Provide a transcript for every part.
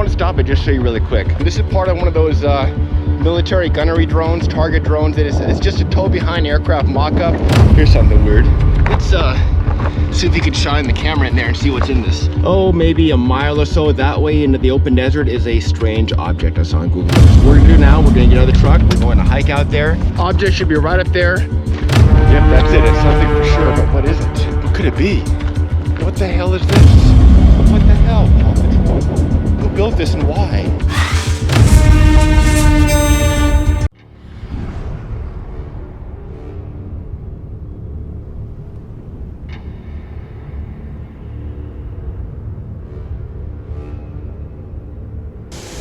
want to stop and just show you really quick. This is part of one of those military gunnery drones, target drones. It's just a tow behind aircraft mock-up. Here's something weird. Let's see if you could shine the camera in there and see what's in this. Oh, maybe a mile or so that way into the open desert is a strange object I saw on Google. So what we're gonna do now, we're gonna get out of the truck, we're going to hike out there. Object should be right up there. Yep, that's it. It's something for sure, but what is it? What could it be? What the hell is this? What the hell? Who built this and why?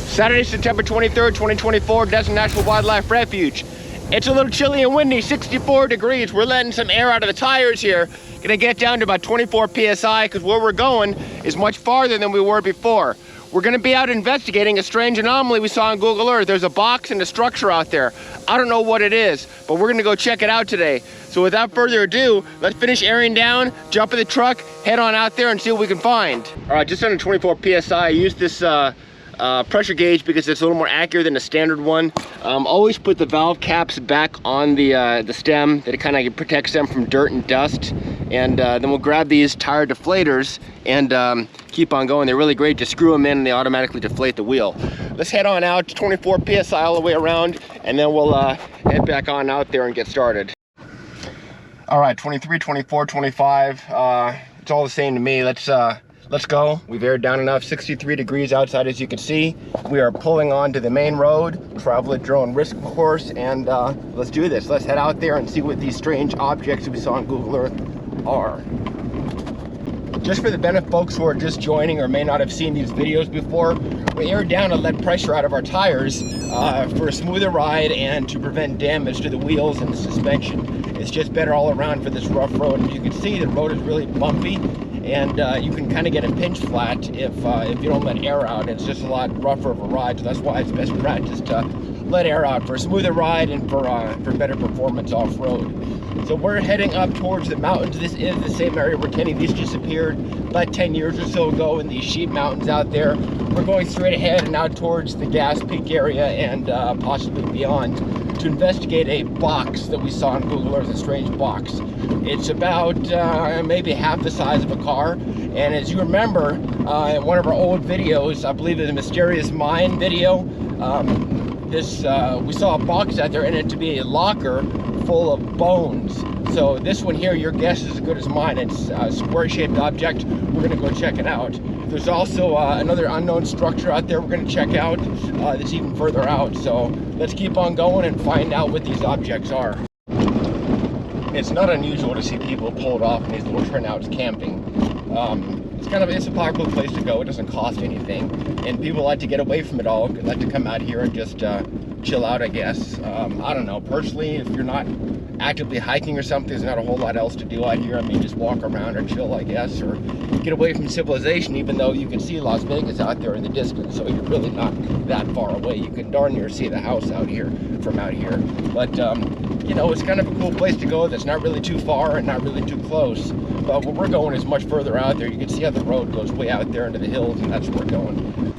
Saturday, September 23rd, 2024, Desert National Wildlife Refuge. It's a little chilly and windy, 64 degrees. We're letting some air out of the tires here. Gonna get down to about 24 PSI because where we're going is much farther than we were before. We're gonna be out investigating a strange anomaly we saw on Google Earth. There's a box and a structure out there. I don't know what it is, but we're gonna go check it out today. So without further ado, let's finish airing down, jump in the truck, head on out there and see what we can find. All right, just under 24 PSI, I used this pressure gauge because it's a little more accurate than a standard one. Always put the valve caps back on the stem, that it kind of protects them from dirt and dust. And then we'll grab these tire deflators and keep on going. They're really great. Just screw them in and they automatically deflate the wheel. Let's head on out to 24 PSI all the way around, and then we'll head back on out there and get started. All right, 23, 24, 25. It's all the same to me. Let's go. We've aired down enough. 63 degrees outside, as you can see. We are pulling onto the main road, travel at your own risk, of course, and let's do this. Let's head out there and see what these strange objects we saw on Google Earth are. Just for the benefit of folks who are just joining or may not have seen these videos before, we aired down to let pressure out of our tires for a smoother ride and to prevent damage to the wheels and the suspension. It's just better all around for this rough road. As you can see, the road is really bumpy, and you can kind of get a pinch flat if you don't let air out. It's just a lot rougher of a ride, so that's why it's best practice to let air out for a smoother ride and for better performance off-road. So we're heading up towards the mountains. This is the same area where Kenny Veach disappeared about 10 years or so ago in these sheep mountains out there. We're going straight ahead and out towards the Gas Peak area and possibly beyond to investigate a box that we saw on Google Earth, a strange box. It's about maybe half the size of a car, and as you remember in one of our old videos, I believe in the Mysterious Mine video, we saw a box out there and it to be a locker full of bones. So this one here, your guess is as good as mine. It's a square-shaped object. We're gonna go check it out. There's also another unknown structure out there we're gonna check out that's even further out. So let's keep on going and find out what these objects are. It's not unusual to see people pulled off in these little turnouts camping. It's a popular place to go. It doesn't cost anything, and people like to get away from it all. They like to come out here and just chill out, I guess. I don't know, personally, if you're not actively hiking or something, there's not a whole lot else to do out here. I mean, just walk around or chill, I guess, or get away from civilization, even though you can see Las Vegas out there in the distance, so you're really not that far away. You can darn near see the house out here from out here. But you know, it's kind of a cool place to go that's not really too far and not really too close. But where we're going is much further out there. You can see how the road goes way out there into the hills, and that's where we're going.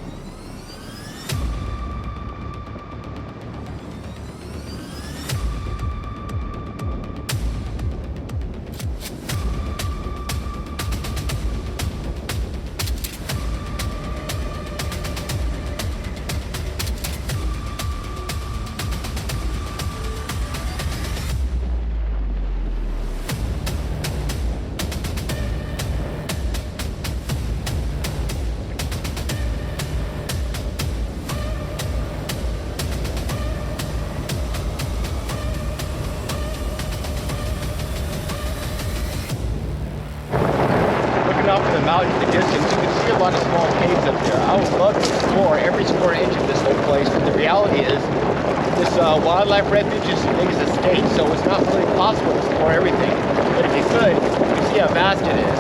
Off in the mountain in the distance, you can see a lot of small caves up there. I would love to explore every square inch of this whole place, but the reality is this wildlife refuge is as big as a state, so it's not really possible to explore everything. But if you could, you can see how vast it is.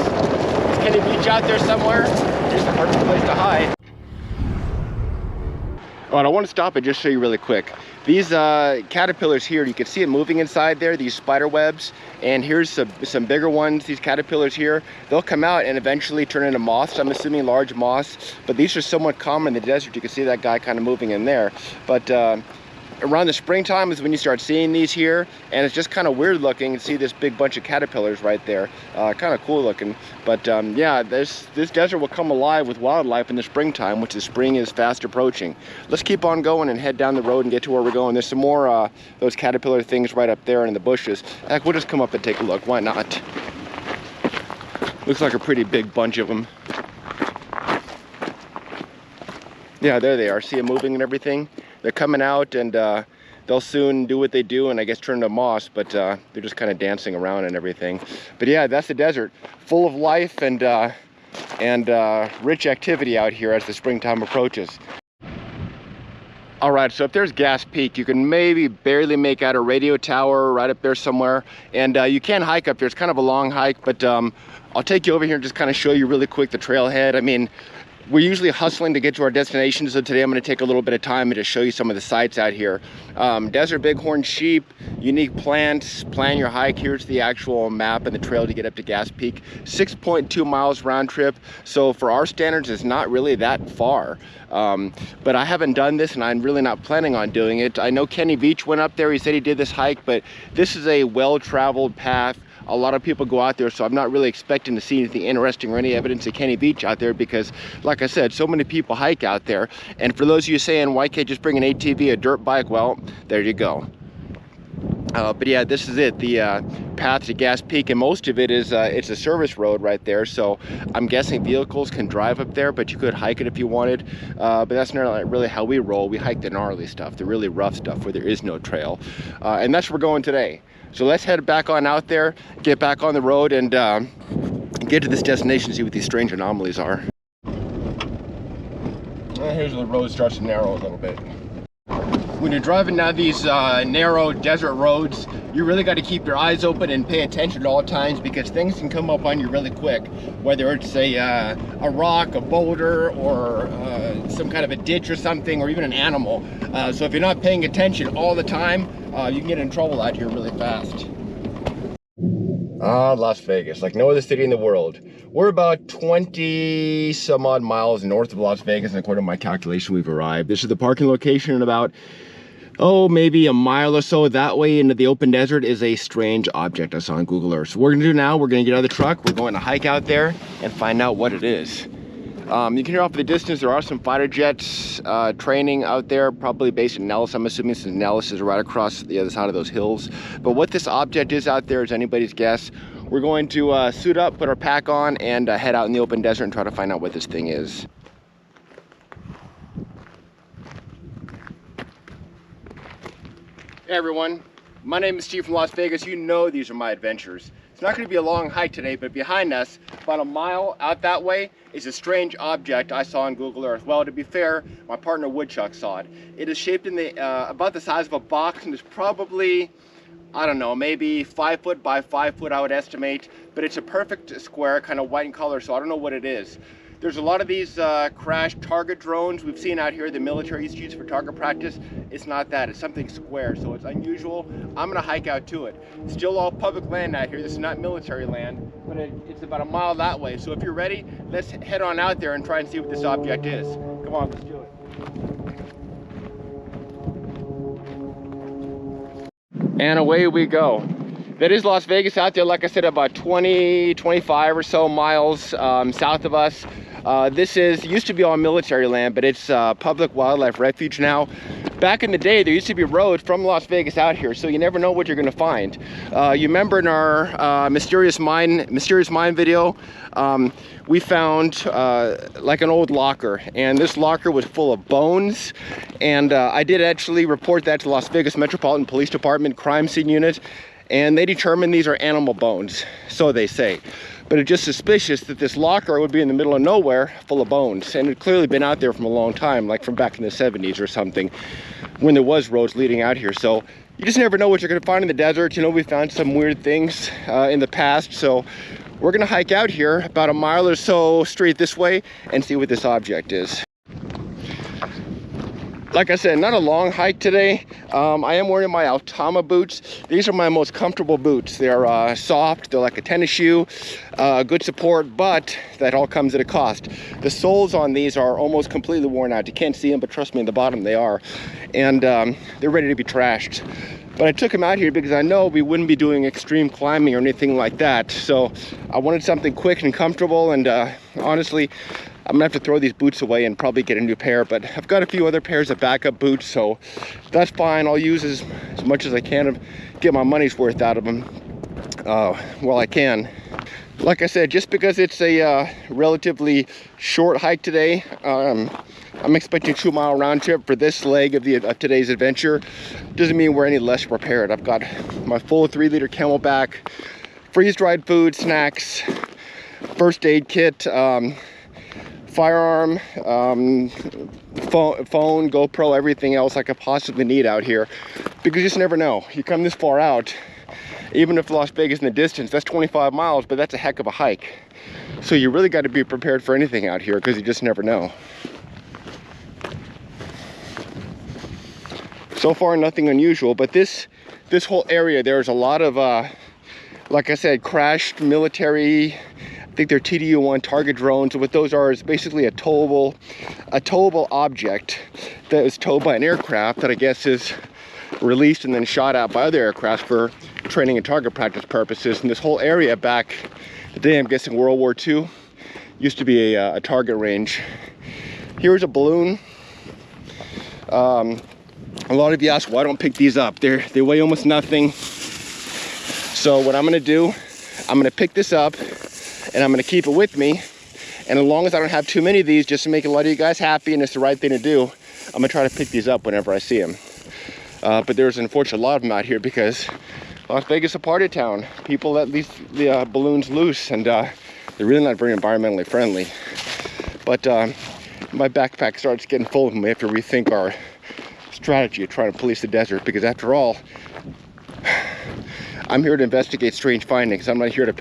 Is Kenny Veach out there somewhere? Here's the perfect place to hide. Oh, and I want to stop and just show you really quick. These caterpillars here, you can see it moving inside there, these spider webs. And here's some bigger ones, these caterpillars here. They'll come out and eventually turn into moths. I'm assuming large moths. But these are somewhat common in the desert. You can see that guy kind of moving in there. But around the springtime is when you start seeing these here, and it's just kind of weird looking to see this big bunch of caterpillars right there. Kind of cool looking. But yeah, this desert will come alive with wildlife in the springtime, which the spring is fast approaching. Let's keep on going and head down the road and get to where we're going. There's some more those caterpillar things right up there in the bushes. Heck, we'll just come up and take a look. Why not? Looks like a pretty big bunch of them. Yeah, there they are. See them moving and everything? They're coming out, and they'll soon do what they do and I guess turn to moss, but they're just kind of dancing around and everything. But yeah, that's the desert, full of life and rich activity out here as the springtime approaches. All right, so if there's Gas Peak, you can maybe barely make out a radio tower right up there somewhere. And you can hike up there. It's kind of a long hike, but I'll take you over here and just kind of show you really quick the trailhead. I mean, we're usually hustling to get to our destination, so today I'm going to take a little bit of time and just show you some of the sights out here. Desert bighorn sheep, unique plants. Plan your hike. Here's the actual map and the trail to get up to Gas Peak. 6.2 miles round trip, so for our standards it's not really that far. But I haven't done this and I'm really not planning on doing it. I know Kenny Veach went up there. He said he did this hike, but this is a well-traveled path. A lot of people go out there, so I'm not really expecting to see anything interesting or any evidence of Kenny Veach out there because, like I said, so many people hike out there. And for those of you saying, why can't you just bring an ATV, a dirt bike? Well, there you go. But yeah, this is it, the path to Gas Peak, and most of it is it's a service road right there, so I'm guessing vehicles can drive up there, but you could hike it if you wanted. But that's not really how we roll. We hike the gnarly stuff, the really rough stuff where there is no trail, and that's where we're going today. So let's head back on out there, get back on the road, and get to this destination, see what these strange anomalies are. Here's where the road starts to narrow a little bit. When you're driving down these narrow desert roads, you really got to keep your eyes open and pay attention at all times because things can come up on you really quick, whether it's a rock, a boulder, or some kind of a ditch or something, or even an animal. So if you're not paying attention all the time, you can get in trouble out here really fast. Las Vegas, like no other city in the world. We're about 20 some odd miles north of Las Vegas, and according to my calculation, we've arrived. This is the parking location, and about, maybe a mile or so that way into the open desert is a strange object I saw on Google Earth. So what we're gonna do now, we're gonna get out of the truck, we're going to hike out there and find out what it is. You can hear off in the distance, there are some fighter jets training out there, probably based in Nellis, I'm assuming, since Nellis is right across the other side of those hills. But what this object is out there is anybody's guess. We're going to suit up, put our pack on, and head out in the open desert and try to find out what this thing is. Hey everyone, my name is Steve from Las Vegas. You know these are my adventures. It's not going to be a long hike today, but behind us, about a mile out that way, is a strange object I saw on Google Earth. Well, to be fair, my partner Woodchuck saw it. It is shaped in the about the size of a box, and it's probably, I don't know, maybe 5 foot by 5 foot, I would estimate. But it's a perfect square, kind of white in color, so I don't know what it is. There's a lot of these crashed target drones we've seen out here the military used to use for target practice. It's not that, it's something square, so it's unusual. I'm gonna hike out to it. Still all public land out here. This is not military land, but it's about a mile that way. So if you're ready, let's head on out there and try and see what this object is. Come on, let's do it. And away we go. That is Las Vegas out there, like I said, about 20, 25 or so miles south of us. This used to be all military land, but it's public wildlife refuge now. Back in the day, there used to be roads from Las Vegas out here, so you never know what you're gonna find. You remember in our mysterious mine video, we found like an old locker, and this locker was full of bones. And I did actually report that to Las Vegas Metropolitan Police Department Crime Scene Unit, and they determined these are animal bones, so they say. But it's just suspicious that this locker would be in the middle of nowhere full of bones, and it's clearly been out there from a long time, like from back in the 70s or something, when there was roads leading out here. So you just never know what you're gonna find in the desert. You know, we found some weird things in the past, so we're gonna hike out here about a mile or so straight this way and see what this object is. Like I said, not a long hike today. I am wearing my Altama boots. These are my most comfortable boots. They're soft, they're like a tennis shoe, good support, but that all comes at a cost. The soles on these are almost completely worn out. You can't see them, but trust me, in the bottom they are. And they're ready to be trashed. But I took them out here because I know we wouldn't be doing extreme climbing or anything like that. So I wanted something quick and comfortable, and honestly, I'm gonna have to throw these boots away and probably get a new pair, but I've got a few other pairs of backup boots, so that's fine. I'll use as much as I can to get my money's worth out of them while I can. Like I said, just because it's a relatively short hike today, I'm expecting a 2-mile round trip for this leg of today's adventure. Doesn't mean we're any less prepared. I've got my full 3-liter Camelback, freeze-dried food, snacks, first aid kit, firearm, phone, GoPro, everything else I could possibly need out here, because you just never know. You come this far out, even if Las Vegas in the distance, that's 25 miles, but that's a heck of a hike. So you really got to be prepared for anything out here, because you just never know. So far, nothing unusual, but this whole area, there's a lot of, like I said, crashed military, I think they're TDU-1 target drones. What those are is basically a towable object that is towed by an aircraft that I guess is released and then shot out by other aircraft for training and target practice purposes. And this whole area back the day, I'm guessing World War II, used to be a target range. Here's a balloon. A lot of you ask, why don't pick these up? They weigh almost nothing. So what I'm gonna do, I'm gonna pick this up and I'm gonna keep it with me. And as long as I don't have too many of these, just to make a lot of you guys happy and it's the right thing to do, I'm gonna try to pick these up whenever I see them. But there's unfortunately a lot of them out here because Las Vegas is a party town. People let the balloons loose, and they're really not very environmentally friendly. But my backpack starts getting full of them. We have to rethink our strategy of trying to police the desert, because after all, I'm here to investigate strange findings. I'm not here to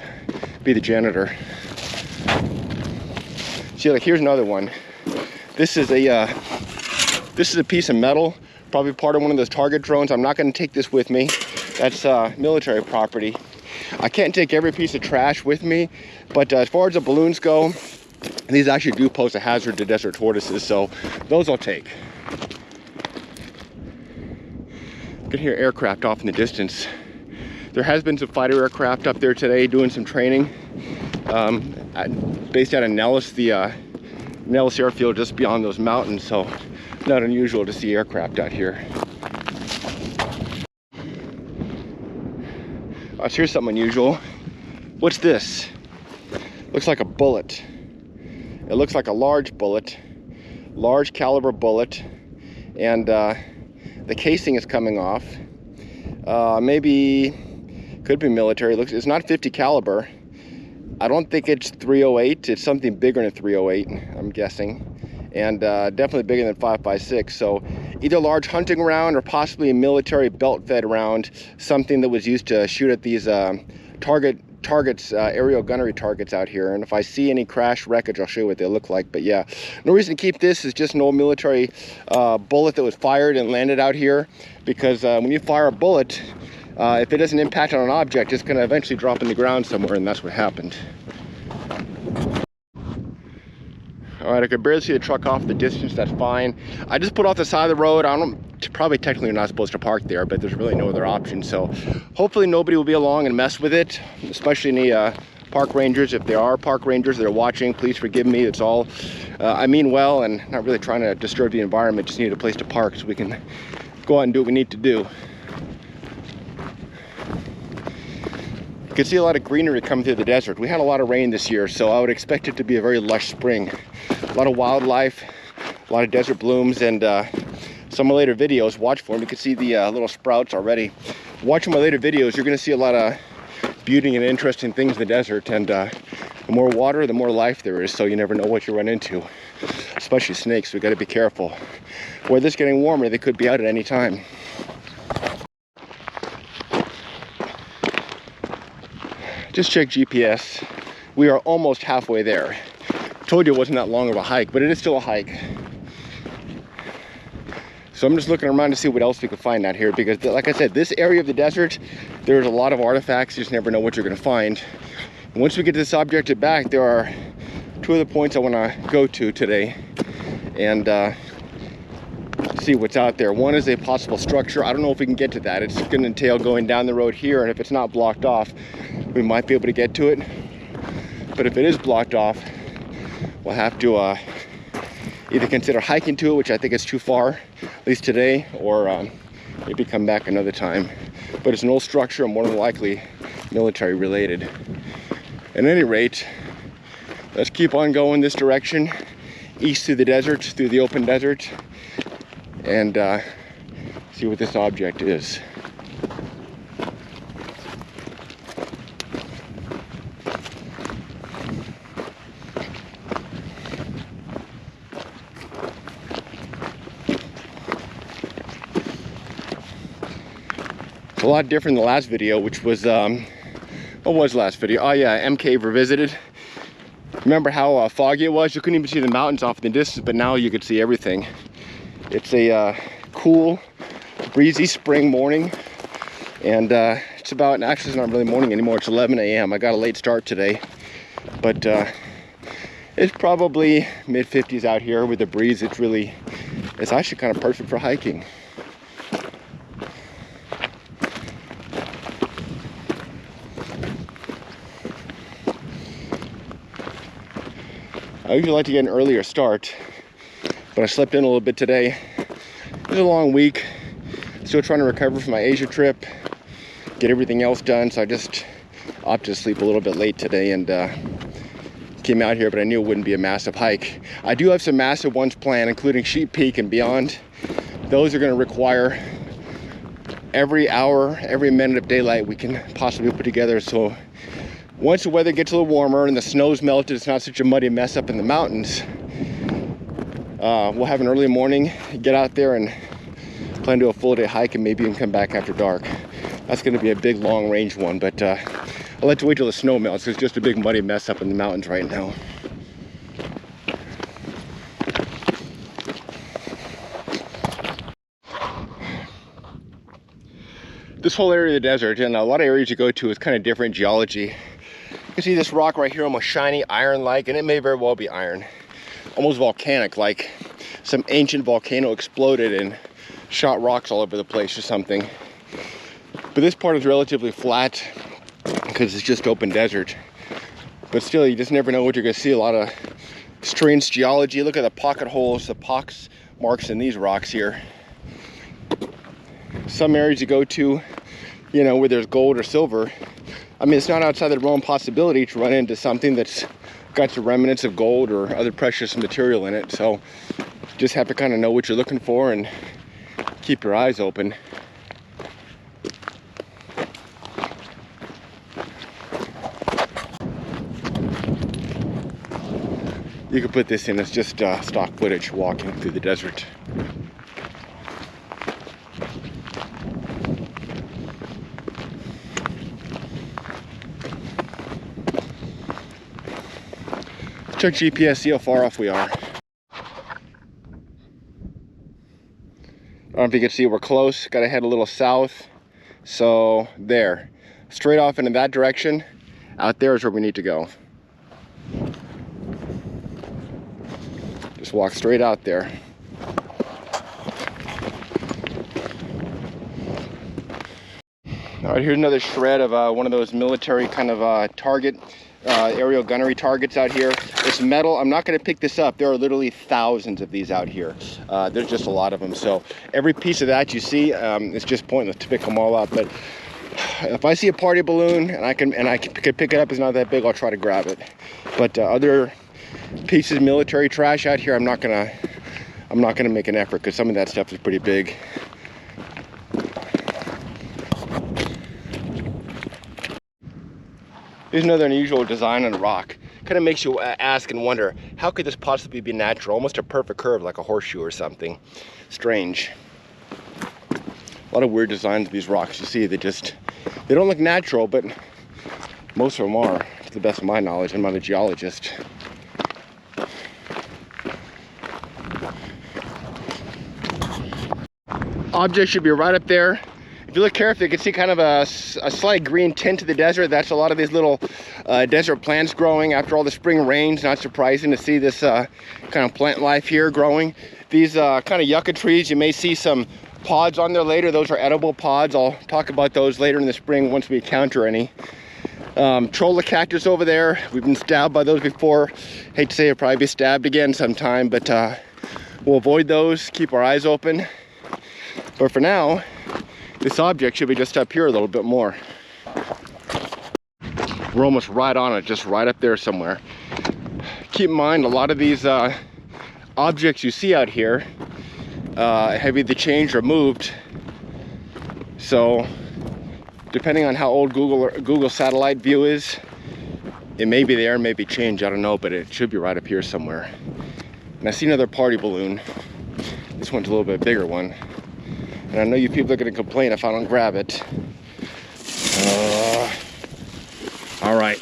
be the janitor. See, like, here's another one. This is a piece of metal, probably part of one of those target drones. I'm not going to take this with me. That's military property. I can't take every piece of trash with me, but as far as the balloons go, these actually do pose a hazard to desert tortoises, so those I'll take. You can hear aircraft off in the distance. There has been some fighter aircraft up there today doing some training. Based out of Nellis, the Nellis airfield just beyond those mountains, so not unusual to see aircraft out here. So here's something unusual. What's this? Looks like a bullet. It looks like a large bullet, large caliber bullet, and the casing is coming off. Maybe could be military. It's not 50 caliber. I don't think it's 308. It's something bigger than 308, I'm guessing, and definitely bigger than 5.56. So either large hunting round or possibly a military belt-fed round, something that was used to shoot at these targets, aerial gunnery targets out here. And if I see any crash wreckage, I'll show you what they look like. But yeah, no reason to keep this. Is just an old military bullet that was fired and landed out here, because when you fire a bullet, if it doesn't impact on an object, it's going to eventually drop in the ground somewhere, and that's what happened. All right, I could barely see the truck off the distance. That's fine. I just put off the side of the road. Probably technically you're not supposed to park there, but there's really no other option. So hopefully nobody will be along and mess with it, especially any park rangers. If there are park rangers that are watching, please forgive me. It's all, I mean well, and not really trying to disturb the environment. Just need a place to park so we can go out and do what we need to do. You can see a lot of greenery coming through the desert. We had a lot of rain this year, so I would expect it to be a very lush spring. A lot of wildlife, a lot of desert blooms, and some of my later videos, watch for them. You can see the little sprouts already. Watching my later videos, you're going to see a lot of beauty and interesting things in the desert, and the more water, the more life there is, so you never know what you run into, especially snakes. We got to be careful. Weather's getting warmer, they could be out at any time. Just check GPS. We are almost halfway there. Told you it wasn't that long of a hike, but it is still a hike. So I'm just looking around to see what else we can find out here, because like I said, this area of the desert, there's a lot of artifacts. You just never know what you're gonna find. And once we get this objective back, there are two other points I wanna go to today and see what's out there. One is a possible structure. I don't know if we can get to that. It's gonna entail going down the road here, and if it's not blocked off, we might be able to get to it. But if it is blocked off, we'll have to either consider hiking to it, which I think is too far, at least today, or maybe come back another time. But it's an old structure and more than likely military related. At any rate, let's keep on going this direction, east through the desert, through the open desert, and see what this object is. It's a lot different than the last video, which was, what was the last video? Oh yeah, M Cave Revisited. Remember how foggy it was? You couldn't even see the mountains off in the distance, but now you could see everything. It's a cool, breezy spring morning, and it's about, actually it's not really morning anymore, it's 11 a.m. I got a late start today, but it's probably mid-50s out here with the breeze. It's actually kind of perfect for hiking. I usually like to get an earlier start, but I slept in a little bit today. It was a long week. Still trying to recover from my Asia trip, get everything else done, so I just opted to sleep a little bit late today and came out here, but I knew it wouldn't be a massive hike. I do have some massive ones planned, including Sheep Peak and beyond. Those are going to require every hour, every minute of daylight we can possibly put together. So once the weather gets a little warmer and the snow's melted, it's not such a muddy mess up in the mountains, we'll have an early morning, get out there and plan to do a full day hike, and maybe even come back after dark. That's going to be a big long range one, but I'll have to wait till the snow melts. It's just a big muddy mess up in the mountains right now. This whole area of the desert, and a lot of areas you go to, is kind of different geology. You can see this rock right here, almost shiny iron-like, and it may very well be iron. Almost volcanic, like some ancient volcano exploded and shot rocks all over the place or something. But this part is relatively flat because it's just open desert. But still, you just never know what you're gonna see. A lot of strange geology. Look at the pocket holes, the pox marks in these rocks here. Some areas you go to, you know, where there's gold or silver, I mean, it's not outside the realm possibility to run into something that's got the remnants of gold or other precious material in it. So just have to kind of know what you're looking for and keep your eyes open. You could put this in as just stock footage walking through the desert. Check GPS, see how far off we are. I don't know if you can see, we're close. Gotta head a little south. So there, straight off into that direction. Out there is where we need to go. Just walk straight out there. All right, here's another shred of one of those military kind of target, aerial gunnery targets out here. It's metal. I'm not going to pick this up. There are literally thousands of these out here. There's just a lot of them. So every piece of that you see, it's just pointless to pick them all up. But if I see a party balloon and I can pick it up, it's not that big, I'll try to grab it. But other pieces of military trash out here, I'm not gonna make an effort, because some of that stuff is pretty big. Here's another unusual design on a rock. Kind of makes you ask and wonder, how could this possibly be natural? Almost a perfect curve, like a horseshoe or something. Strange. A lot of weird designs of these rocks. You see, they don't look natural, but most of them are, to the best of my knowledge. I'm not a geologist. object should be right up there. If you look carefully, you can see kind of a slight green tint to the desert. That's a lot of these little desert plants growing after all the spring rains. Not surprising to see this kind of plant life here growing. These kind of yucca trees, you may see some pods on there later. Those are edible pods. I'll talk about those later in the spring once we encounter any. Cholla cactus over there. We've been stabbed by those before. Hate to say it'll probably be stabbed again sometime, but we'll avoid those, keep our eyes open. But for now, this object should be just up here a little bit more. We're almost right on it, just right up there somewhere. Keep in mind, a lot of these objects you see out here have either changed or moved. So depending on how old Google satellite view is, it may be there, maybe changed, I don't know, but it should be right up here somewhere. And I see another party balloon. This one's a little bit bigger one. And I know you people are gonna complain if I don't grab it. All right,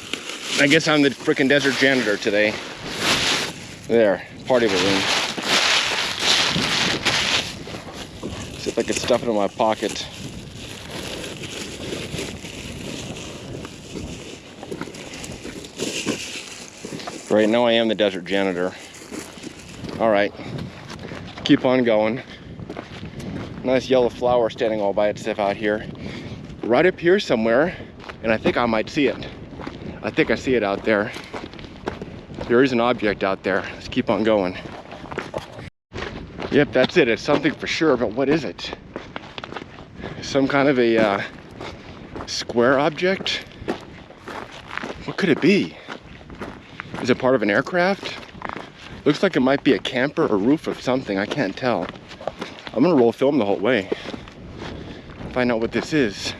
I guess I'm the freaking desert janitor today. There, party balloon. See if I can stuff it in my pocket. Right now I am the desert janitor. All right, keep on going. Nice yellow flower standing all by itself out here. Right up here somewhere, and I think I might see it. I think I see it out there. There is an object out there. Let's keep on going. Yep, that's it. It's something for sure, but what is it? Some kind of a square object? What could it be? Is it part of an aircraft? Looks like it might be a camper or roof of something. I can't tell. I'm gonna roll film the whole way. Find out what this is.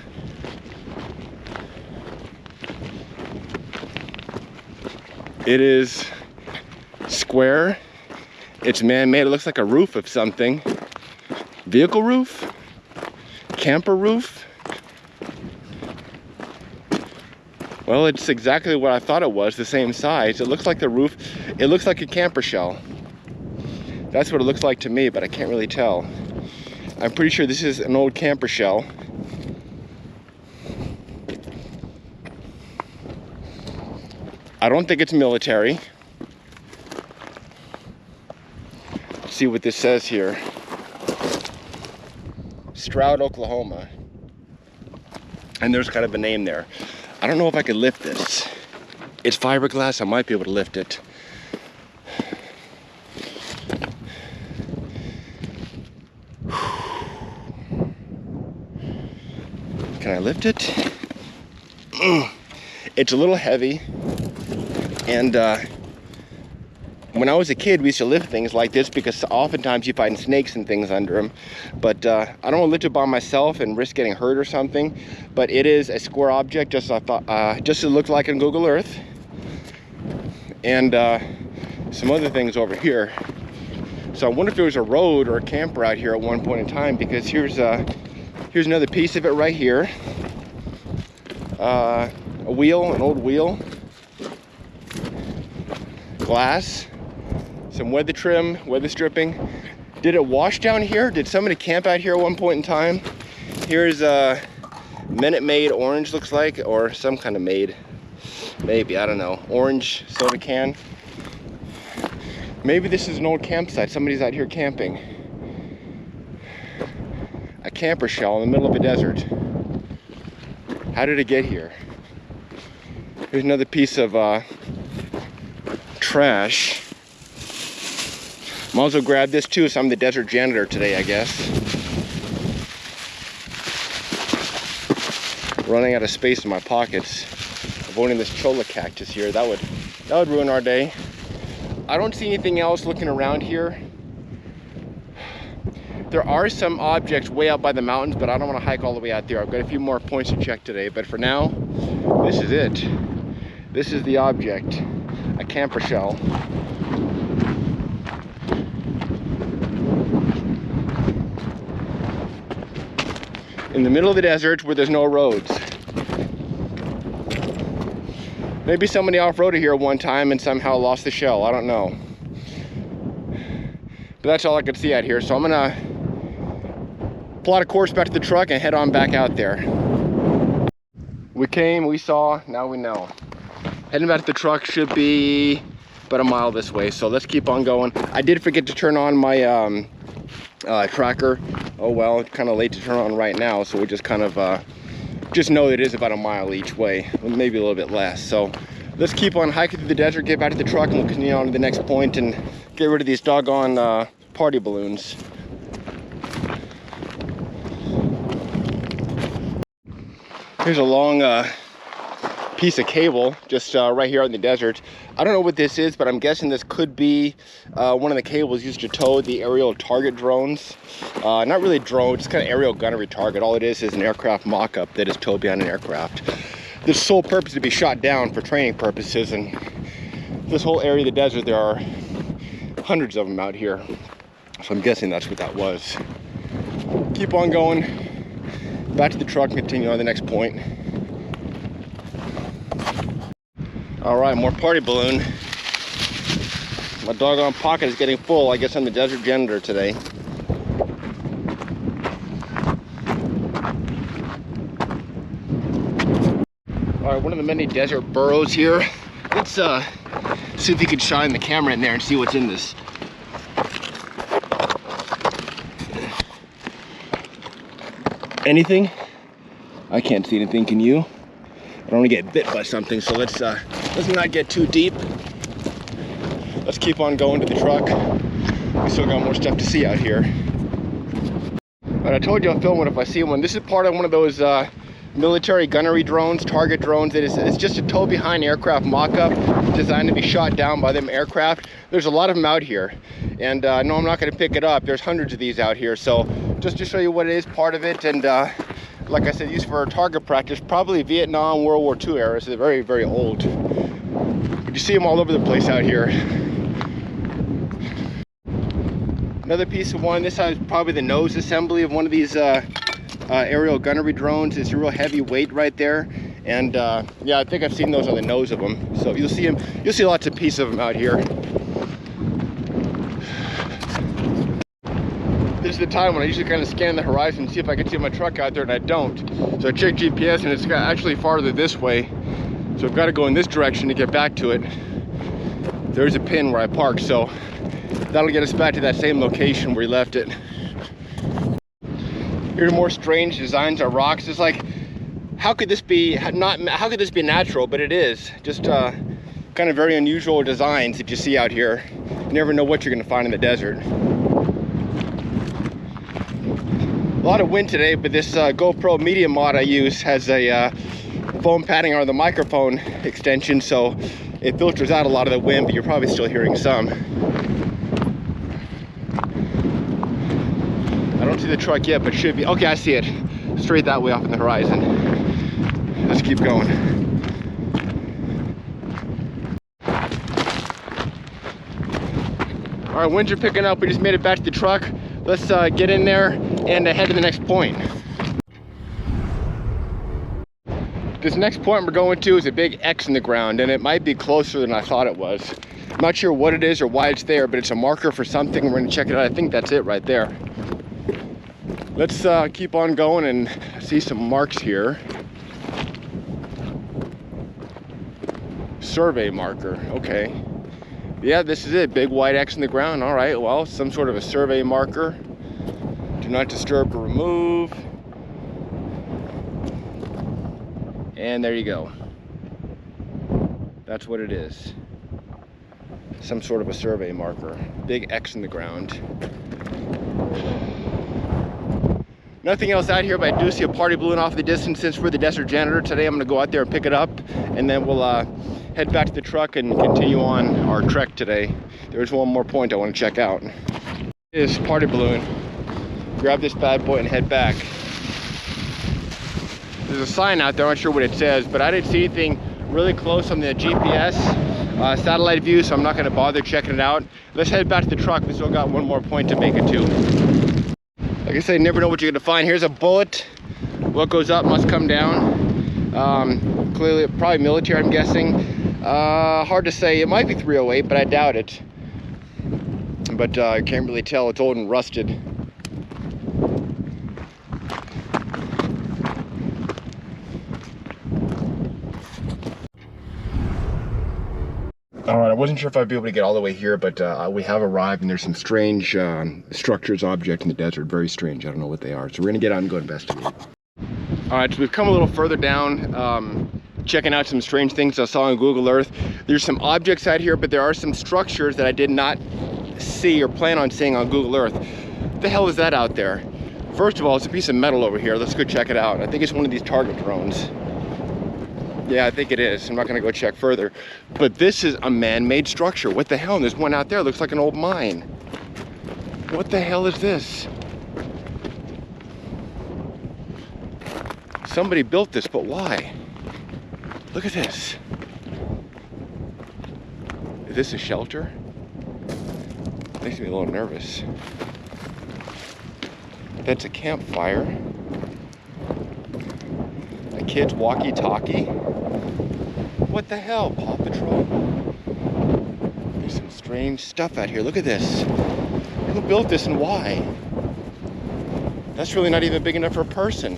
It is square. It's man-made. It looks like a roof of something. Vehicle roof? Camper roof? Well, it's exactly what I thought it was, the same size. It looks like the roof. It looks like a camper shell. That's what it looks like to me, but I can't really tell. I'm pretty sure this is an old camper shell. I don't think it's military. Let's see what this says here. Stroud, Oklahoma. And there's kind of a name there. I don't know if I could lift this. It's fiberglass, I might be able to lift it. Can I lift it? It's a little heavy. And when I was a kid, we used to lift things like this because oftentimes you find snakes and things under them. But I don't want to lift it by myself and risk getting hurt or something. But it is a square object, just as I thought, just as it looked like in Google Earth. And some other things over here. So I wonder if there was a road or a camper out here at one point in time, because here's another piece of it right here. A wheel, an old wheel. Glass. Some weather trim, weather stripping. Did it wash down here? Did somebody camp out here at one point in time? Here's a Minute Maid orange, looks like, or some kind of maid. Maybe, I don't know. Orange soda can. Maybe this is an old campsite. Somebody's out here camping. A camper shell in the middle of a desert. How did it get here? Here's another piece of trash. Might as well grab this too, so I'm the desert janitor today, I guess. Running out of space in my pockets. Avoiding this cholla cactus here. That would ruin our day. I don't see anything else looking around here. There are some objects way out by the mountains, but I don't want to hike all the way out there. I've got a few more points to check today, but for now, this is it. This is the object, a camper shell. In the middle of the desert where there's no roads. Maybe somebody off-roaded here one time and somehow lost the shell, I don't know. But that's all I could see out here, so I'm gonna plot a course back to the truck and head on back out there. We came, we saw, now we know. Heading back to the truck should be about a mile this way, so let's keep on going. I did forget to turn on my tracker. Oh well, it's kind of late to turn on right now, so we just kind of just know that it is about a mile each way, maybe a little bit less. So let's keep on hiking through the desert, get back to the truck, and we'll continue on to the next point and get rid of these doggone party balloons. Here's a long piece of cable just right here out in the desert. I don't know what this is, but I'm guessing this could be one of the cables used to tow the aerial target drones. Not really drone, just kind of aerial gunnery target. All it is an aircraft mock-up that is towed behind an aircraft. The sole purpose to be shot down for training purposes, and this whole area of the desert, there are hundreds of them out here. So I'm guessing that's what that was. Keep on going. Back to the truck and continue on the next point. All right, more party balloon. My doggone pocket is getting full. I guess I'm the desert janitor today. All right, one of the many desert burrows here. Let's see if you can shine the camera in there and see what's in this. Anything? I can't see anything, can you? I don't want to get bit by something, so let's not get too deep. Let's keep on going to the truck. We still got more stuff to see out here. But I told you I'll film it if I see one. This is part of one of those military gunnery drones, target drones. It's just a tow behind aircraft mock-up designed to be shot down by them aircraft. There's a lot of them out here, and no, I'm not going to pick it up. There's hundreds of these out here, so just to show you what it is, part of it, and like I said, used for target practice, probably Vietnam, World War II era, so they're very, very old. But you see them all over the place out here. Another piece of one, this is probably the nose assembly of one of these aerial gunnery drones. It's a real heavy weight right there, and yeah, I think I've seen those on the nose of them. So you'll see them, you'll see lots of pieces of them out here. This is the time when I usually kind of scan the horizon, see if I can see my truck out there, and I don't. So I check GPS, and it's actually farther this way. So I've got to go in this direction to get back to it. There's a pin where I parked, so that'll get us back to that same location where we left it. Here's more strange designs on rocks. It's like, how could this be natural? But it is. Just kind of very unusual designs that you see out here. You never know what you're going to find in the desert. A lot of wind today, but this GoPro Media mod I use has a foam padding on the microphone extension, so it filters out a lot of the wind, but you're probably still hearing some. I don't see the truck yet, but it should be. Okay, I see it. Straight that way off in the horizon. Let's keep going. All right, winds are picking up. We just made it back to the truck. Let's get in there and head to the next point. This next point we're going to is a big X in the ground, and it might be closer than I thought it was. I'm not sure what it is or why it's there, but it's a marker for something. We're going to check it out. I think that's it right there. Let's keep on going and see some marks here. Survey marker, okay. Yeah, this is it, big white X in the ground. All right, well, some sort of a survey marker. Do not disturb or remove. And there you go. That's what it is. Some sort of a survey marker. Big X in the ground. Nothing else out here, but I do see a party balloon off in the distance. Since we're the desert janitor today, I'm gonna go out there and pick it up, and then we'll head back to the truck and continue on our trek today. There's one more point I want to check out. This party balloon. Grab this bad boy and head back. There's a sign out there, I'm not sure what it says, but I didn't see anything really close on the GPS satellite view, so I'm not gonna bother checking it out. Let's head back to the truck. We still got one more point to make it to. Like I said, you never know what you're gonna find. Here's a bullet. What goes up must come down. Clearly, probably military, I'm guessing. Hard to say. It might be 308, but I doubt it. But I can't really tell. It's old and rusted. wasn't sure if I'd be able to get all the way here, but we have arrived, and there's some strange structures, objects in the desert. Very strange. I don't know what they are. So we're gonna get out and go investigate. All right, so we've come a little further down, checking out some strange things I saw on Google Earth. There's some objects out here, but there are some structures that I did not see or plan on seeing on Google Earth. What the hell is that out there? First of all, it's a piece of metal over here. Let's go check it out. I think it's one of these target drones. Yeah, I think it is. I'm not gonna go check further. But this is a man-made structure. What the hell? And there's one out there. It looks like an old mine. What the hell is this? Somebody built this, but why? Look at this. Is this a shelter? Makes me a little nervous. That's a campfire. A kid's walkie-talkie. What the hell, Paw Patrol? There's some strange stuff out here. Look at this. Who built this and why? That's really not even big enough for a person.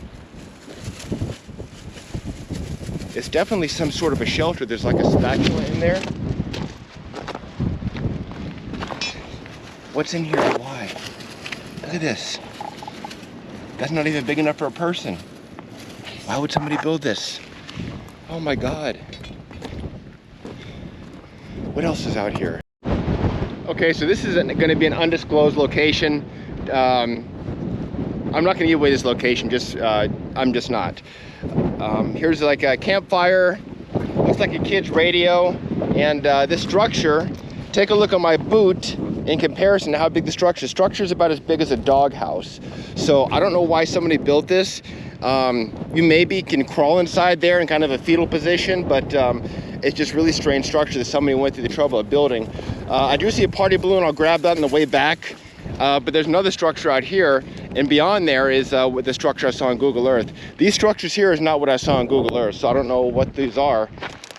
It's definitely some sort of a shelter. There's like a spatula in there. What's in here and why? Look at this. That's not even big enough for a person. Why would somebody build this? Oh my God. What else is out here? Okay, so this is going to be an undisclosed location. I'm not going to give away this location, I'm just not. Here's like a campfire, looks like a kid's radio, and this structure, take a look at my boot in comparison to how big the structure is. The structure is about as big as a doghouse. So I don't know why somebody built this. You maybe can crawl inside there in kind of a fetal position, but it's just really strange structure that somebody went through the trouble of building. I do see a party balloon. I'll grab that on the way back. But there's another structure out here, and beyond there is with the structure I saw on Google Earth. These structures here is not what I saw on Google Earth, so I don't know what these are.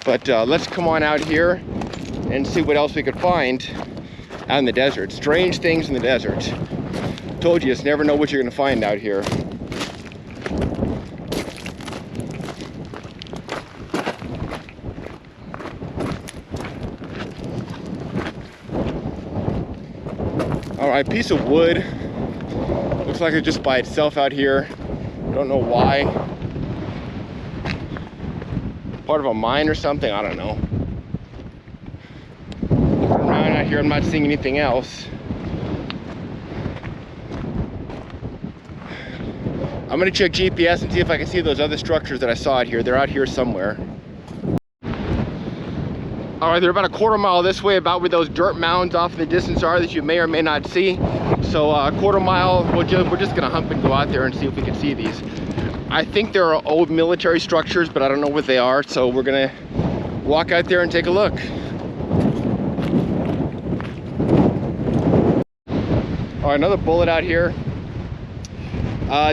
But let's come on out here and see what else we could find out in the desert. Strange things in the desert. Told you, just never know what you're gonna find out here. All right, piece of wood. Looks like it's just by itself out here. Don't know why. Part of a mine or something, I don't know. Looking around out here, I'm not seeing anything else. I'm gonna check GPS and see if I can see those other structures that I saw out here. They're out here somewhere. All right, they're about a quarter mile this way, about where those dirt mounds off in the distance are that you may or may not see. So a quarter mile, we're just gonna hump and go out there and see if we can see these. I think there are old military structures, but I don't know what they are. So we're gonna walk out there and take a look. All right, another bullet out here.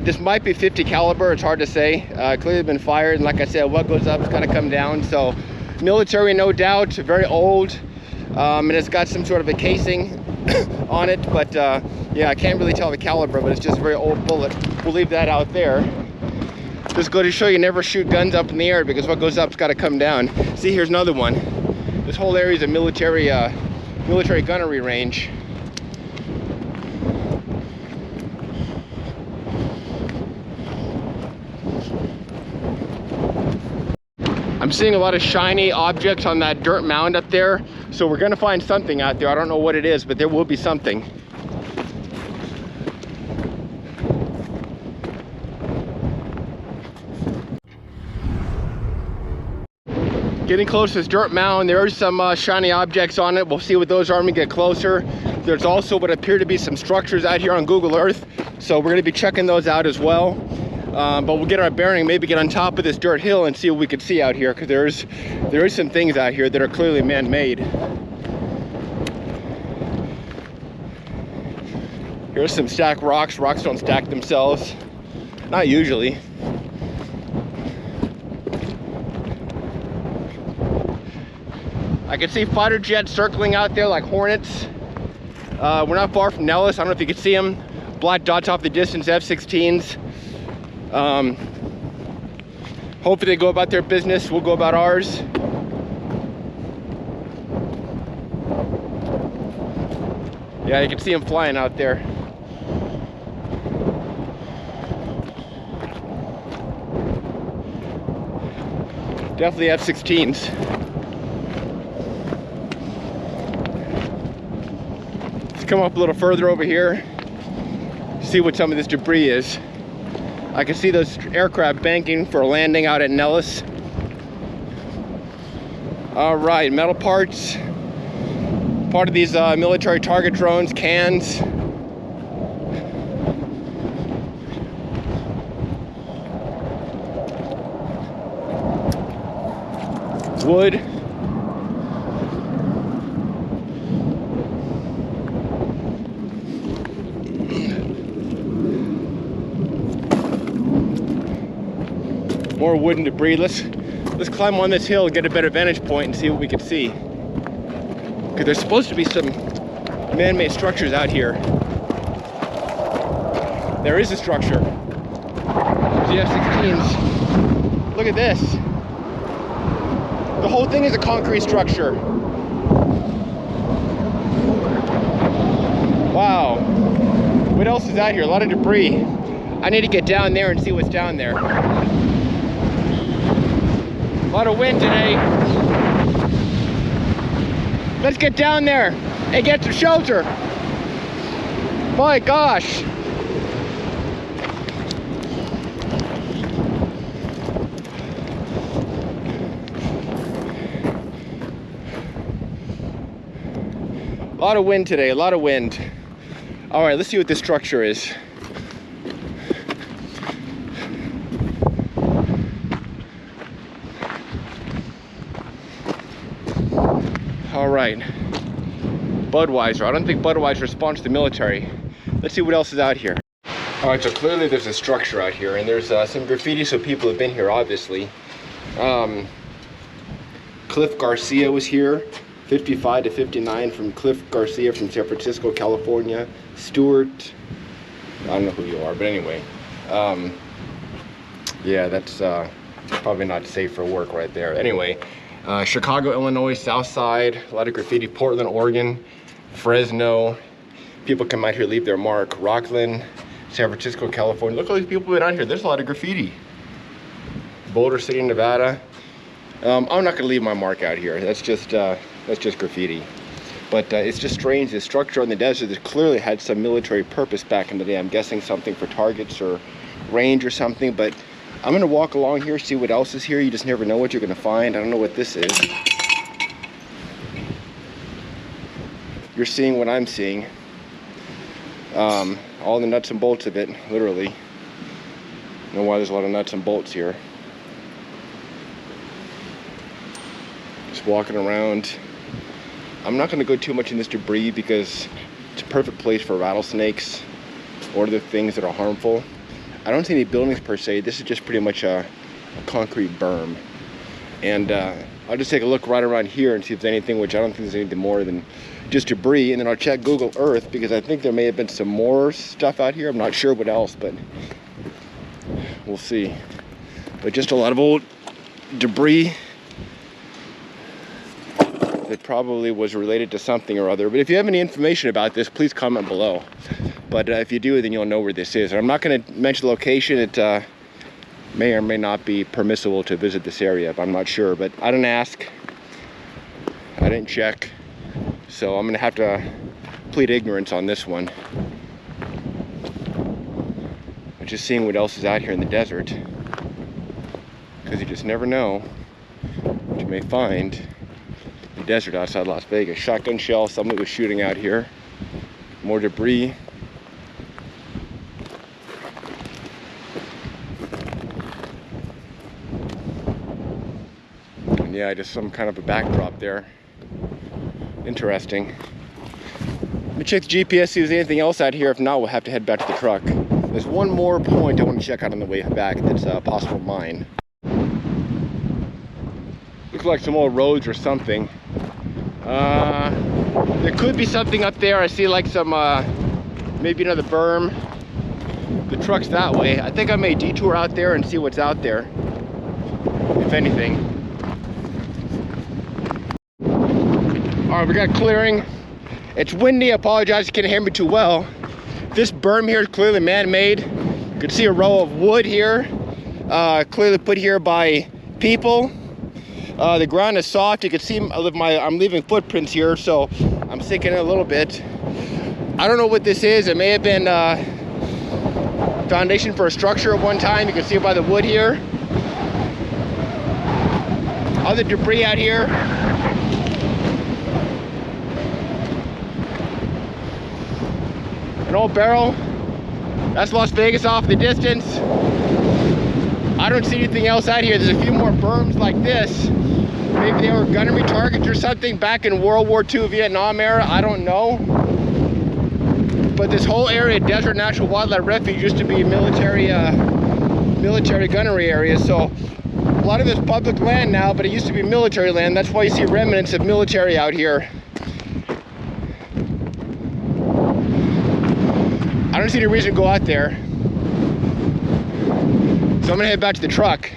This might be 50 caliber, it's hard to say. Clearly been fired, and like I said, what goes up is gonna come down. So military, no doubt, very old, and it's got some sort of a casing on it, but yeah, I can't really tell the caliber, but it's just a very old bullet. We'll leave that out there. Just go to show you, never shoot guns up in the air, because what goes up's got to come down. See, here's another one. This whole area is a military gunnery range. I'm seeing a lot of shiny objects on that dirt mound up there, so we're gonna find something out there. I don't know what it is, but there will be something. Getting close to this dirt mound, there are some shiny objects on it. We'll see what those are when we get closer. There's also what appear to be some structures out here on Google Earth, so we're gonna be checking those out as well. But we'll get our bearing, maybe get on top of this dirt hill and see what we can see out here, because there is some things out here that are clearly man-made. Here's some stacked rocks. Rocks don't stack themselves, not usually. I can see fighter jets circling out there like hornets. We're not far from Nellis. I don't know if you can see them. Black dots off the distance, F-16s. Hopefully they go about their business, we'll go about ours. Yeah, you can see them flying out there. Definitely F-16s. Let's come up a little further over here, see what some of this debris is. I can see those aircraft banking for a landing out at Nellis. All right, metal parts. Part of these military target drones, cans. Wood. More wood and debris. Let's climb on this hill and get a better vantage point and see what we can see. Because there's supposed to be some man-made structures out here. There is a structure. There's the F-16s. Look at this. The whole thing is a concrete structure. Wow. What else is out here? A lot of debris. I need to get down there and see what's down there. A lot of wind today. Let's get down there and get some shelter. My gosh. A lot of wind today, a lot of wind. All right, let's see what this structure is. All right, Budweiser. I don't think Budweiser responds to the military. Let's see what else is out here. All right, so clearly there's a structure out here, and there's some graffiti, so people have been here, obviously. Cliff Garcia was here, 55 to 59 from Cliff Garcia from San Francisco, California. Stuart, I don't know who you are, but anyway. Yeah, that's probably not safe for work right there. Anyway. Chicago, Illinois, South Side, a lot of graffiti. Portland, Oregon, Fresno. People come out here, leave their mark. Rockland, San Francisco, California. Look at all these people been out here. There's a lot of graffiti. Boulder City, Nevada. I'm not gonna leave my mark out here. That's just graffiti. But it's just strange. This structure on the desert that clearly had some military purpose back in the day. I'm guessing something for targets or range or something, but I'm gonna walk along here, see what else is here. You just never know what you're gonna find. I don't know what this is. You're seeing what I'm seeing. All the nuts and bolts of it, literally. I don't know why there's a lot of nuts and bolts here. Just walking around. I'm not gonna go too much in this debris because it's a perfect place for rattlesnakes or other things that are harmful. I don't see any buildings per se. This is just pretty much a concrete berm. And I'll just take a look right around here and see if there's anything, which I don't think there's anything more than just debris. And then I'll check Google Earth because I think there may have been some more stuff out here. I'm not sure what else, but we'll see. But just a lot of old debris that probably was related to something or other. But if you have any information about this, please comment below. But if you do, then you'll know where this is. And I'm not going to mention the location. It may or may not be permissible to visit this area, but I'm not sure. But I didn't ask. I didn't check. So I'm going to have to plead ignorance on this one. But just seeing what else is out here in the desert. Because you just never know what you may find in the desert outside Las Vegas. Shotgun shell, somebody was shooting out here. More debris. Yeah, just some kind of a backdrop there. Interesting. Let me check the GPS, see if there's anything else out here. If not, we'll have to head back to the truck. There's one more point I want to check out on the way back that's a possible mine. Looks like some old roads or something. There could be something up there. I see like some, maybe another berm. The truck's that way. I think I may detour out there and see what's out there, if anything. All right, we got clearing. It's windy, I apologize, you can't hear me too well. This berm here is clearly man-made. You can see a row of wood here, clearly put here by people. The ground is soft. You can see I'm leaving footprints here, so I'm sinking in a little bit. I don't know what this is. It may have been foundation for a structure at one time. You can see it by the wood here. Other debris out here. An old barrel. That's Las Vegas off in the distance. I don't see anything else out here. There's a few more berms like this. Maybe they were gunnery targets or something back in World War II, Vietnam era. I don't know. But this whole area, Desert National Wildlife Refuge, used to be military gunnery area. So a lot of it's public land now, but it used to be military land. That's why you see remnants of military out here. I don't see any reason to go out there. So I'm gonna head back to the truck.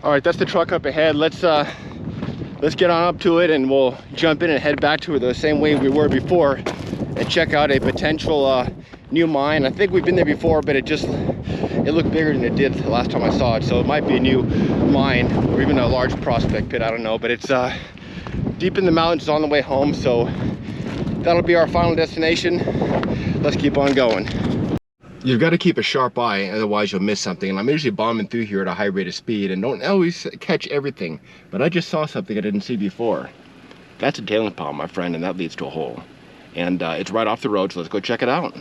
All right, that's the truck up ahead. Let's get on up to it and we'll jump in and head back to it the same way we were before and check out a potential new mine. I think we've been there before, but it looked bigger than it did the last time I saw it. So it might be a new mine or even a large prospect pit, I don't know. But it's deep in the mountains on the way home, so that'll be our final destination. Let's keep on going. You've got to keep a sharp eye, otherwise you'll miss something. And I'm usually bombing through here at a high rate of speed and don't always catch everything. But I just saw something I didn't see before. That's a tailings pile, my friend, and that leads to a hole. And it's right off the road, so let's go check it out.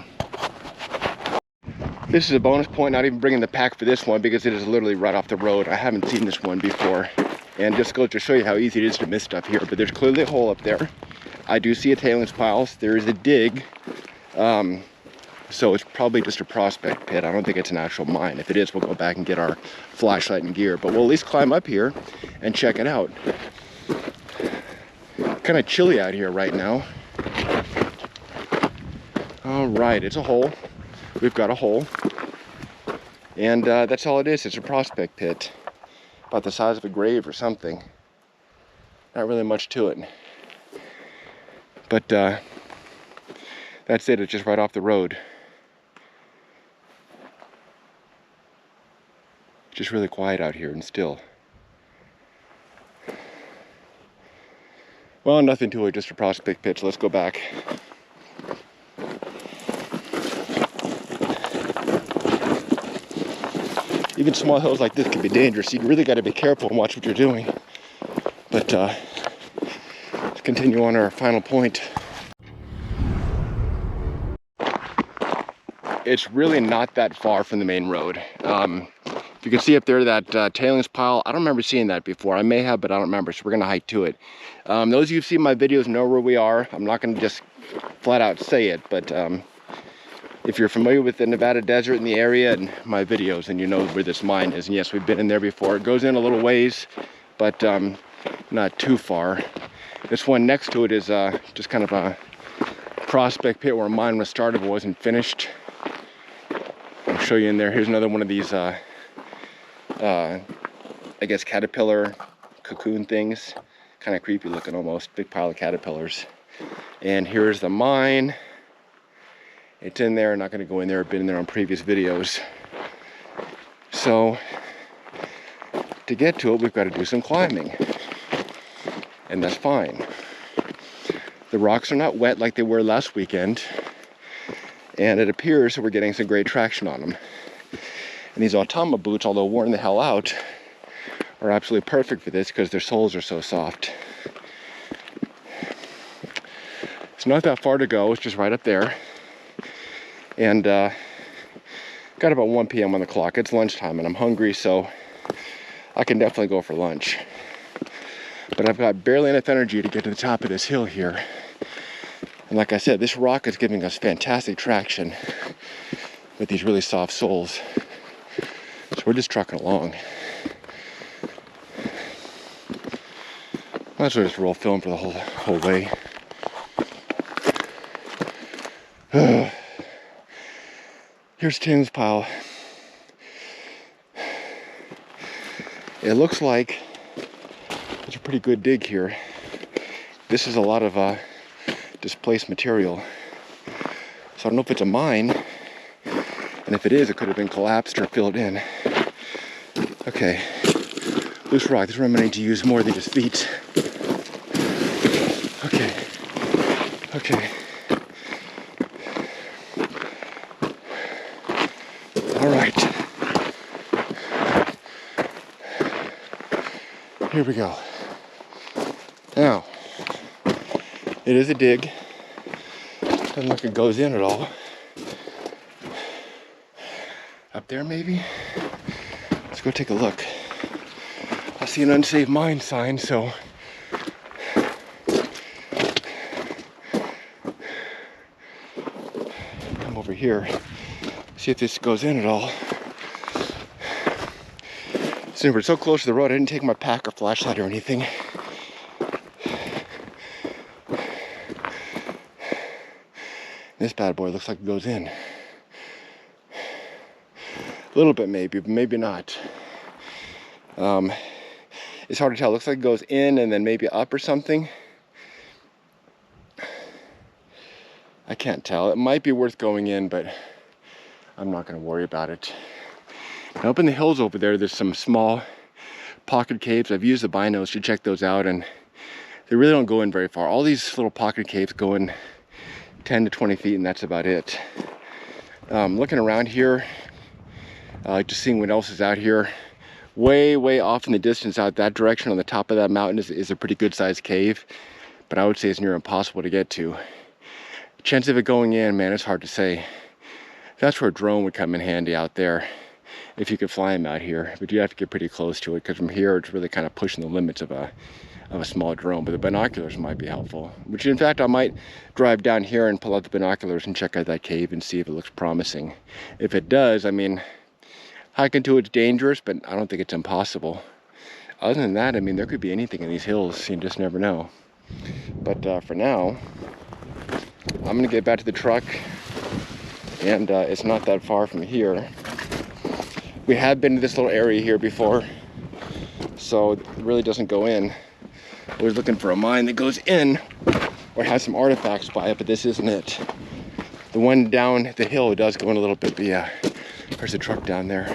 This is a bonus point, not even bringing the pack for this one because it is literally right off the road. I haven't seen this one before. And just goes to show you how easy it is to miss stuff here. But there's clearly a hole up there. I do see a tailings pile. There is a dig. So it's probably just a prospect pit. I don't think it's an actual mine. If it is, we'll go back and get our flashlight and gear. But we'll at least climb up here and check it out. Kind of chilly out here right now. All right, it's a hole. We've got a hole. And that's all it is. It's a prospect pit. About the size of a grave or something. Not really much to it. But that's it. It's just right off the road. Just really quiet out here and still. Well, nothing to it, just a prospect pit, so let's go back. Even small hills like this can be dangerous. You really got to be careful and watch what you're doing. But let's continue on our final point. It's really not that far from the main road. You can see up there that tailings pile. I don't remember seeing that before. I may have, but I don't remember. So we're gonna hike to it. Those of you who've seen my videos know where we are. I'm not gonna just flat out say it, but if you're familiar with the Nevada desert and the area and my videos, then you know where this mine is. And yes, we've been in there before. It goes in a little ways, but not too far. This one next to it is just kind of a prospect pit where mine was started but wasn't finished. I'll show you in there. Here's another one of these I guess caterpillar cocoon things, kind of creepy looking almost, big pile of caterpillars. And here's the mine. It's in there. I'm not going to go in there. I've been in there on previous videos. So to get to it, we've got to do some climbing, and that's fine. The rocks are not wet like they were last weekend, and it appears that we're getting some great traction on them. And these Automa boots, although worn the hell out, are absolutely perfect for this because their soles are so soft. It's not that far to go. It's just right up there. And got about 1 p.m. on the clock. It's lunchtime and I'm hungry, so I can definitely go for lunch. But I've got barely enough energy to get to the top of this hill here. And like I said, this rock is giving us fantastic traction with these really soft soles. So we're just trucking along. Might as well just roll film for the whole way. Here's Tim's pile. It looks like it's a pretty good dig here. This is a lot of displaced material. So I don't know if it's a mine, and if it is, it could have been collapsed or filled in. Okay, loose rock. This is where I'm gonna need to use more than just feet. Okay, okay. All right. Here we go. Now, it is a dig. Doesn't look like it goes in at all. Up there maybe? Let's go take a look. I see an unsafe mine sign, so come over here, see if this goes in at all. So we're so close to the road, I didn't take my pack or flashlight or anything. This bad boy looks like it goes in. A little bit maybe, but maybe not. It's hard to tell. It looks like it goes in and then maybe up or something. I can't tell. It might be worth going in, but I'm not going to worry about it. Now up in the hills over there, there's some small pocket caves. I've used the binos to check those out, and they really don't go in very far. All these little pocket caves go in 10 to 20 feet, and that's about it. Looking around here, just seeing what else is out here. Way off in the distance out that direction on the top of that mountain is a pretty good sized cave, but I would say it's near impossible to get to. Chance of it going in, man, it's hard to say. That's where a drone would come in handy out there, if you could fly them out here, but you have to get pretty close to it, because from here it's really kind of pushing the limits of a small drone. But the binoculars might be helpful, which in fact I might drive down here and pull out the binoculars and check out that cave and see if it looks promising. If it does, I mean, hiking to it's dangerous, but I don't think it's impossible. Other than that, I mean, there could be anything in these hills, you just never know. But for now, I'm gonna get back to the truck, and it's not that far from here. We have been to this little area here before, so it really doesn't go in. I was looking for a mine that goes in or has some artifacts by it, but this isn't it. The one down the hill does go in a little bit, but yeah, there's a truck down there.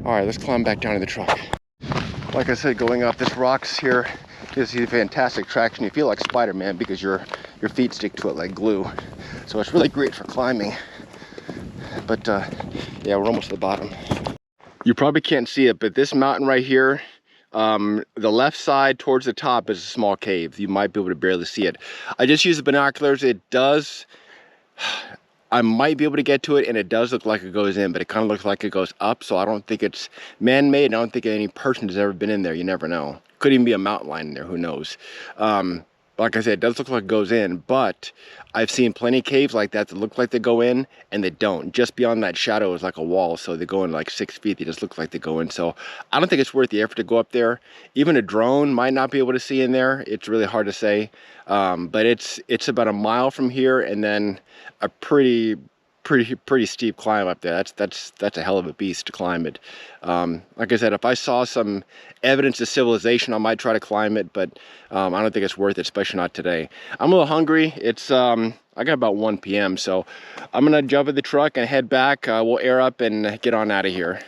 All right, let's climb back down to the truck. Like I said, going up this rocks here gives you fantastic traction. You feel like Spider-Man because your feet stick to it like glue. So it's really great for climbing. But yeah, we're almost at the bottom. You probably can't see it, but this mountain right here, the left side towards the top is a small cave. You might be able to barely see it. I just used the binoculars. It does, I might be able to get to it, and it does look like it goes in, but it kind of looks like it goes up, so I don't think it's man-made, and I don't think any person has ever been in there. You never know. Could even be a mountain lion in there, who knows. Like I said, it does look like it goes in, but I've seen plenty of caves like that look like they go in, and they don't. Just beyond that shadow is like a wall, so they go in like 6 feet. They just look like they go in. So I don't think it's worth the effort to go up there. Even a drone might not be able to see in there. It's really hard to say. But it's about a mile from here, and then a pretty steep climb up there. That's a hell of a beast to climb it. Like I said, if I saw some evidence of civilization, I might try to climb it, but I don't think it's worth it, especially not today. I'm a little hungry. It's I got about 1 p.m. so I'm gonna jump in the truck and head back. We'll air up and get on out of here.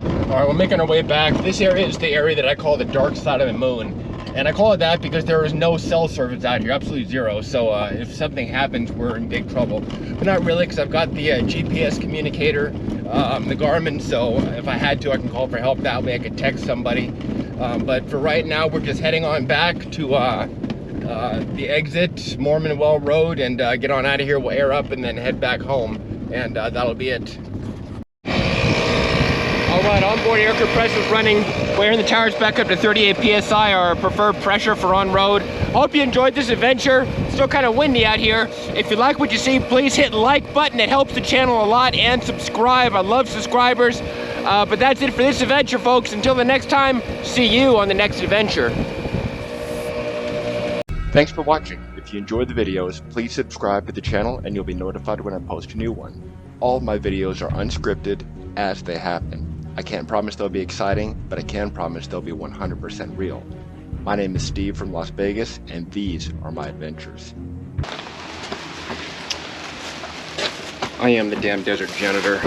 All right, we're making our way back. This area is the area that I call the dark side of the moon. And I call it that because there is no cell service out here, absolutely zero. So if something happens, we're in big trouble. But not really, because I've got the GPS communicator, the Garmin, so if I had to, I can call for help. That way I could text somebody. But for right now, we're just heading on back to the exit, Mormon Well Road, and get on out of here. We'll air up and then head back home, and that'll be it. All right, onboard air compressor's running. Wearing the tires back up to 38 psi, our preferred pressure for on-road. Hope you enjoyed this adventure. Still kind of windy out here. If you like what you see, please hit the like button. It helps the channel a lot, and subscribe. I love subscribers. But that's it for this adventure, folks. Until the next time, see you on the next adventure. Thanks for watching. If you enjoyed the videos, please subscribe to the channel and you'll be notified when I post a new one. All of my videos are unscripted as they happen. I can't promise they'll be exciting, but I can promise they'll be 100% real. My name is Steve from Las Vegas, and these are my adventures. I am the damn desert janitor.